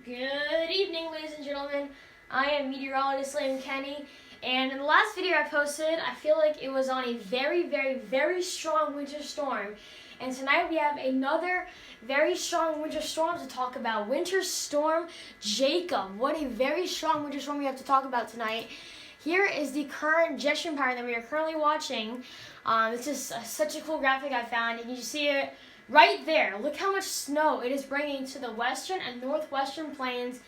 Good evening, ladies and gentlemen. I am meteorologist Liam Kenny, and in the last video I posted, I feel like it was on a very strong winter storm. And tonight we have another very strong winter storm to talk about. Winter Storm Jacob. What a very strong winter storm we have to talk about tonight. Here is the current jet stream pattern that we are currently watching. This is such a cool graphic I found. You can see it right there. Look how much snow it is bringing to the western and northwestern plains,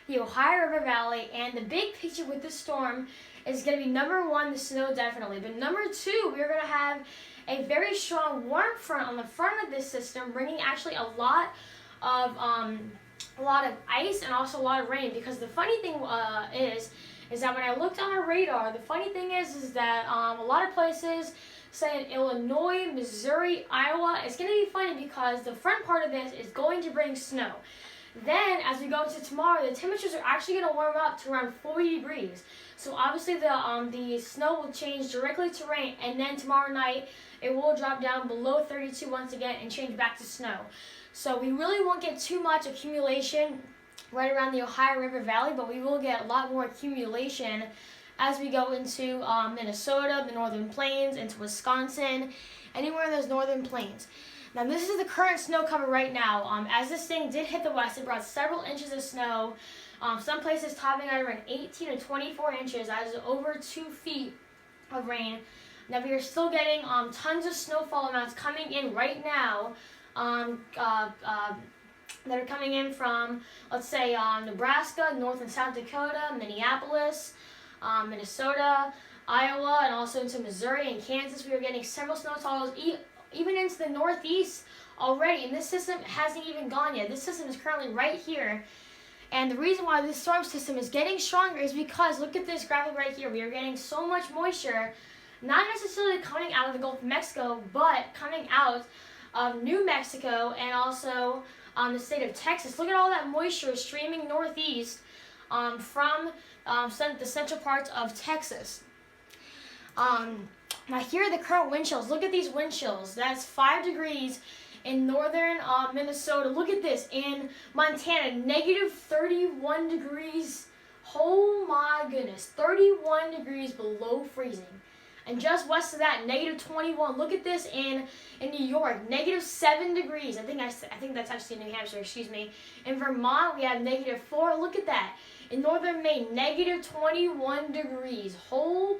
the Ohio River Valley, and the big picture with this storm is going to be number one, the snow definitely. But number two, we're going to have a very strong warm front on the front of this system, bringing actually a lot of ice and also a lot of rain. Because the funny thing is that when I looked on our radar, the funny thing is that a lot of places, say in Illinois, Missouri, Iowa, it's going to be funny because the front part of this is going to bring snow. Then, as we go into tomorrow, the temperatures are actually going to warm up to around 40 degrees. So obviously the snow will change directly to rain, and then tomorrow night it will drop down below 32 once again and change back to snow. So we really won't get too much accumulation right around the Ohio River Valley, but we will get a lot more accumulation as we go into Minnesota, the northern plains, into Wisconsin, anywhere in those northern plains. Now this is the current snow cover right now. As this thing did hit the west, it brought several inches of snow. Some places topping out around 18 to 24 inches. That is over 2 feet of rain. Now we are still getting tons of snowfall amounts coming in right now. That are coming in from, let's say, Nebraska, North and South Dakota, Minneapolis, Minnesota, Iowa, and also into Missouri and Kansas. We are getting several snow totals, even into the northeast already, and this system hasn't even gone yet. This system is currently right here, and the reason why this storm system is getting stronger is because, look at this graphic right here, we are getting so much moisture, not necessarily coming out of the Gulf of Mexico, but coming out of New Mexico and also the state of Texas. Look at all that moisture streaming northeast from the central parts of Texas. Now here are the current wind chills. Look at these wind chills. That's 5 degrees in northern Minnesota. Look at this. In Montana, negative 31 degrees. Oh my goodness. 31 degrees below freezing. And just west of that, negative 21. Look at this in New York, negative 7 degrees. I think that's actually in New Hampshire, excuse me. In Vermont, we have negative 4. Look at that. In northern Maine, negative 21 degrees. Holy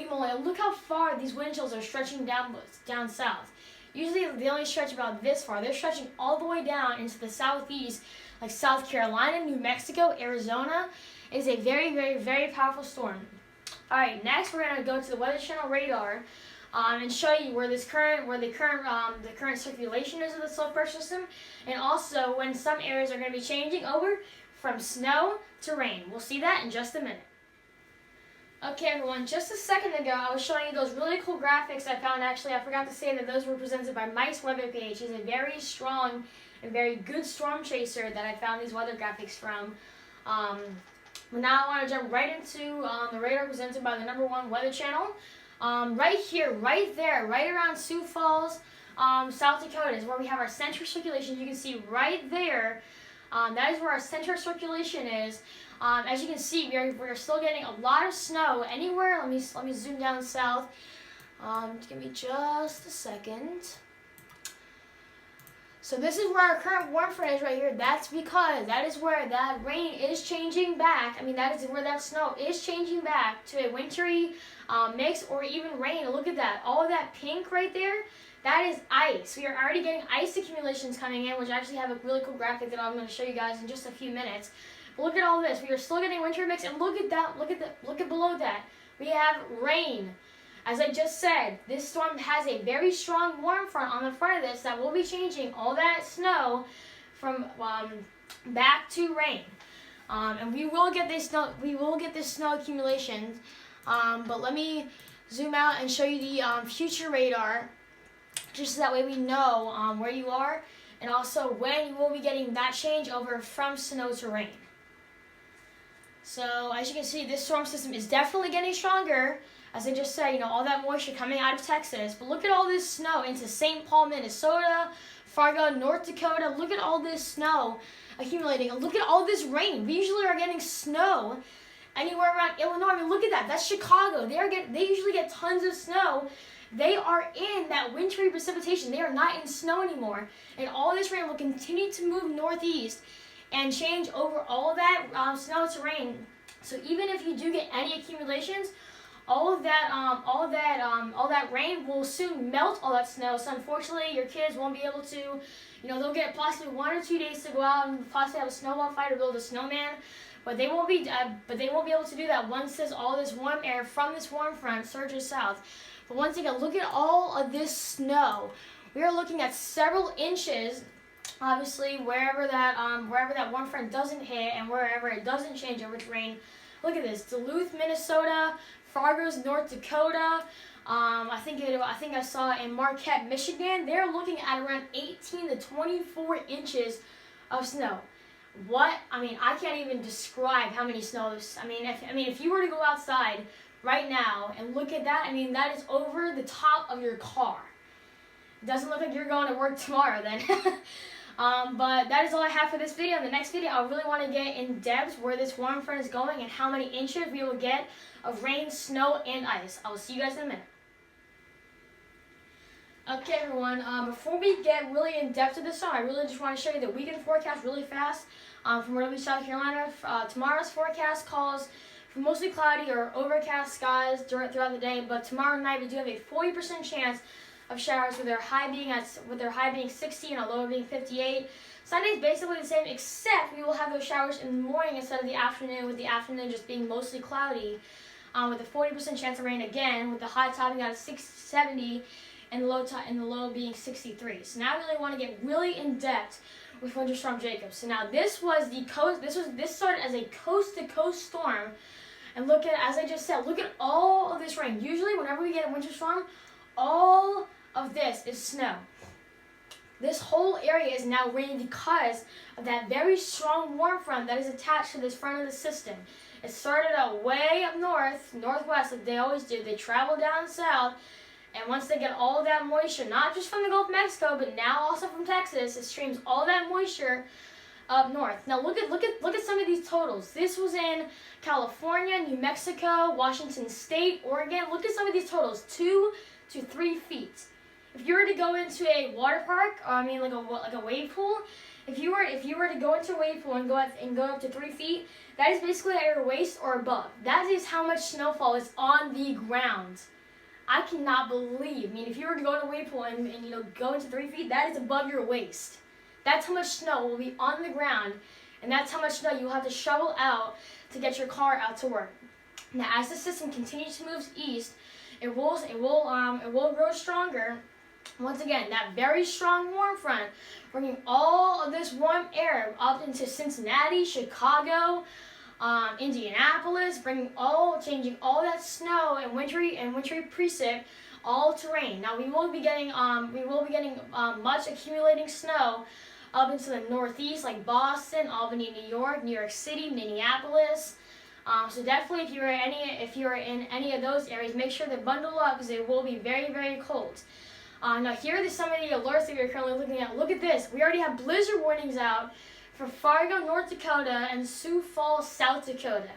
moly, look how far these wind chills are stretching down south. Usually they only stretch about this far. They're stretching all the way down into the southeast, like South Carolina, New Mexico, Arizona. It is a very powerful storm. All right, next we're going to go to the Weather Channel radar and show you where the current circulation is of the low pressure system, and also when some areas are going to be changing over from snow to rain. We'll see that in just a minute. Okay, everyone, just a second ago, I was showing you those really cool graphics I found. Actually, I forgot to say that those were presented by Mike's Weather Page. He's a very strong and very good storm chaser that I found these weather graphics from. But now I want to jump right into the radar presented by the #1 Weather Channel. Right here, right there, right around Sioux Falls, South Dakota is where we have our center circulation. You can see right there, that is where our center circulation is. As you can see, we're still getting a lot of snow anywhere. Let me zoom down south. Give me just a second. So this is where our current warm front is right here. That's because that is where that rain is changing back. I mean, that is where that snow is changing back to a wintry mix or even rain. Look at that. All of that pink right there, that is ice. We are already getting ice accumulations coming in, which I actually have a really cool graphic that I'm going to show you guys in just a few minutes. But look at all this. We are still getting winter mix, and look at that. Look at below that. We have rain. As I just said, this storm has a very strong warm front on the front of this that will be changing all that snow from back to rain, and we will get this snow. We will get this snow accumulation. But let me zoom out and show you the future radar, just so that way we know where you are and also when you will be getting that change over from snow to rain. So as you can see, this storm system is definitely getting stronger. as I just said, all that moisture coming out of Texas. But look at all this snow into St. Paul, Minnesota, Fargo, North Dakota. Look at all this snow accumulating. Look at all this rain. We usually are getting snow anywhere around Illinois. I mean, look at that. That's Chicago. They usually get tons of snow. They are in that wintry precipitation. They are not in snow anymore. And all this rain will continue to move northeast and change over all of that snow to rain. So even if you do get any accumulations, all that rain will soon melt all that snow. So unfortunately, your kids won't be able to, they'll get possibly 1 or 2 days to go out and possibly have a snowball fight or build a snowman. But they won't be able to do that once all this warm air from this warm front surges south. But once again, look at all of this snow. We are looking at several inches. Obviously, wherever that warm front doesn't hit and wherever it doesn't change over to rain. Look at this: Duluth, Minnesota, Fargo's, North Dakota. I think I saw in Marquette, Michigan. They're looking at around 18 to 24 inches of snow. I can't even describe how many snows. If you were to go outside right now and look at that, that is over the top of your car. It doesn't look like you're going to work tomorrow then. But that is all I have for this video. In the next video, I really want to get in depth where this warm front is going and how many inches we will get of rain, snow, and ice. I will see you guys in a minute. Okay, everyone, before we get really in depth to this song, I really just want to show you the weekend forecast really fast. From Myrtle Beach, South Carolina, tomorrow's forecast calls for mostly cloudy or overcast skies throughout the day, but tomorrow night we do have a 40% chance of showers with their high being 60 and a low being 58. Sunday is basically the same, except we will have those showers in the morning instead of the afternoon, with the afternoon just being mostly cloudy, with a 40% chance of rain again, with the high topping out at 70 and the low being 63. So now I really want to get really in depth with Winter Storm Jacob. So now this started as a coast-to-coast storm, and look at, as I just said, look at all of this rain. Usually, whenever we get a winter storm, all of this is snow. This whole area is now raining because of that very strong warm front that is attached to this front of the system. It started out way up northwest, like they always do. They travel down south, and once they get all of that moisture, not just from the Gulf of Mexico, but now also from Texas, it streams all that moisture up north. Now look at some of these totals. This was in California, New Mexico, Washington State, Oregon. Look at some of these totals: 2 to 3 feet. If you were to go into a water park, like a wave pool, if you were to go into a wave pool and go up to 3 feet, that is basically at your waist or above. That is how much snowfall is on the ground. I cannot believe. If you were to go in a wave pool and go into 3 feet, that is above your waist. That's how much snow will be on the ground, and that's how much snow you will have to shovel out to get your car out to work. Now, as the system continues to move east, it will grow stronger. Once again, that very strong warm front, bringing all of this warm air up into Cincinnati, Chicago, Indianapolis, changing all that snow and wintry precip all to rain. Now we will be getting much accumulating snow up into the northeast, like Boston, Albany, New York City, Minneapolis. So definitely, if you're in any of those areas, make sure to bundle up because it will be very, very cold. Now here are some of the alerts that we're currently looking at. Look at this. We already have blizzard warnings out for Fargo, North Dakota, and Sioux Falls, South Dakota.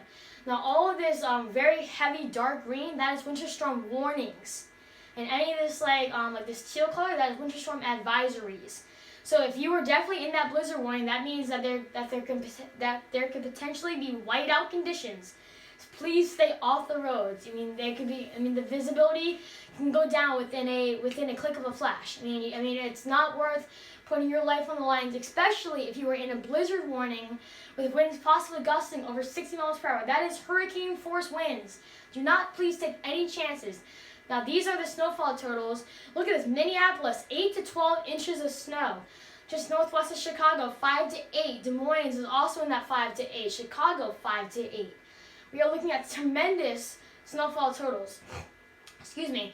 Now all of this very heavy dark green, that is winter storm warnings. And any of this like this teal color, that is winter storm advisories. So if you were definitely in that blizzard warning, that means that there could potentially be whiteout conditions. So please stay off the roads. The visibility can go down within a click of a flash. It's not worth putting your life on the line, especially if you were in a blizzard warning with winds possibly gusting over 60 miles per hour. That is hurricane force winds. Do not please take any chances. Now these are the snowfall totals. Look at this: Minneapolis, 8 to 12 inches of snow. Just northwest of Chicago, 5 to 8. Des Moines is also in that 5 to 8. Chicago, 5 to 8. We are looking at tremendous snowfall totals. Excuse me.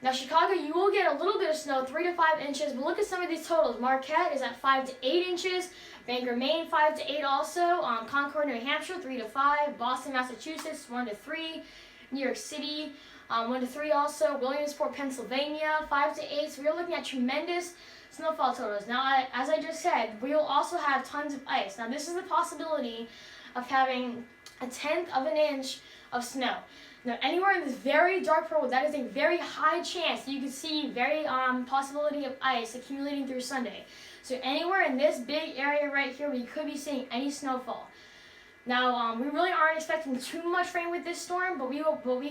Now Chicago, you will get a little bit of snow, 3 to 5 inches, but look at some of these totals. Marquette is at 5 to 8 inches. Bangor, Maine, 5 to 8 also. Concord, New Hampshire, 3 to 5. Boston, Massachusetts, 1 to 3. New York City, 1 to 3 also, Williamsport, Pennsylvania, 5 to 8. So we are looking at tremendous snowfall totals. Now, as I just said, we will also have tons of ice. Now, this is the possibility of having 1/10 of an inch of snow. Now, anywhere in this very dark purple, that is a very high chance that you can see very possibility of ice accumulating through Sunday. So anywhere in this big area right here, we could be seeing any snowfall. Now, we really aren't expecting too much rain with this storm, but we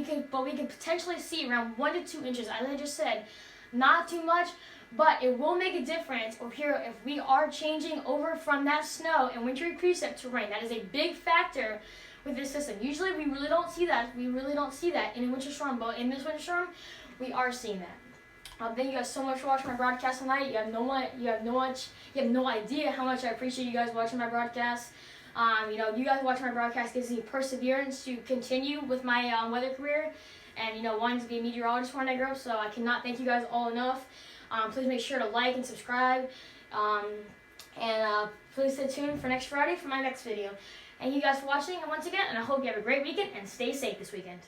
can potentially see around 1 to 2 inches. As I just said, not too much, but it will make a difference over here if we are changing over from that snow and wintry precip to rain. That is a big factor with this system. Usually, we really don't see that. We really don't see that in a winter storm, but in this winter storm, we are seeing that. Thank you guys so much for watching my broadcast tonight. You have no idea how much I appreciate you guys watching my broadcast. You guys watching my broadcast gives me perseverance to continue with my weather career, and wanting to be a meteorologist when I grow up. So I cannot thank you guys all enough. Please make sure to like and subscribe, and please stay tuned for next Friday for my next video. Thank you guys for watching, and once again, and I hope you have a great weekend and stay safe this weekend.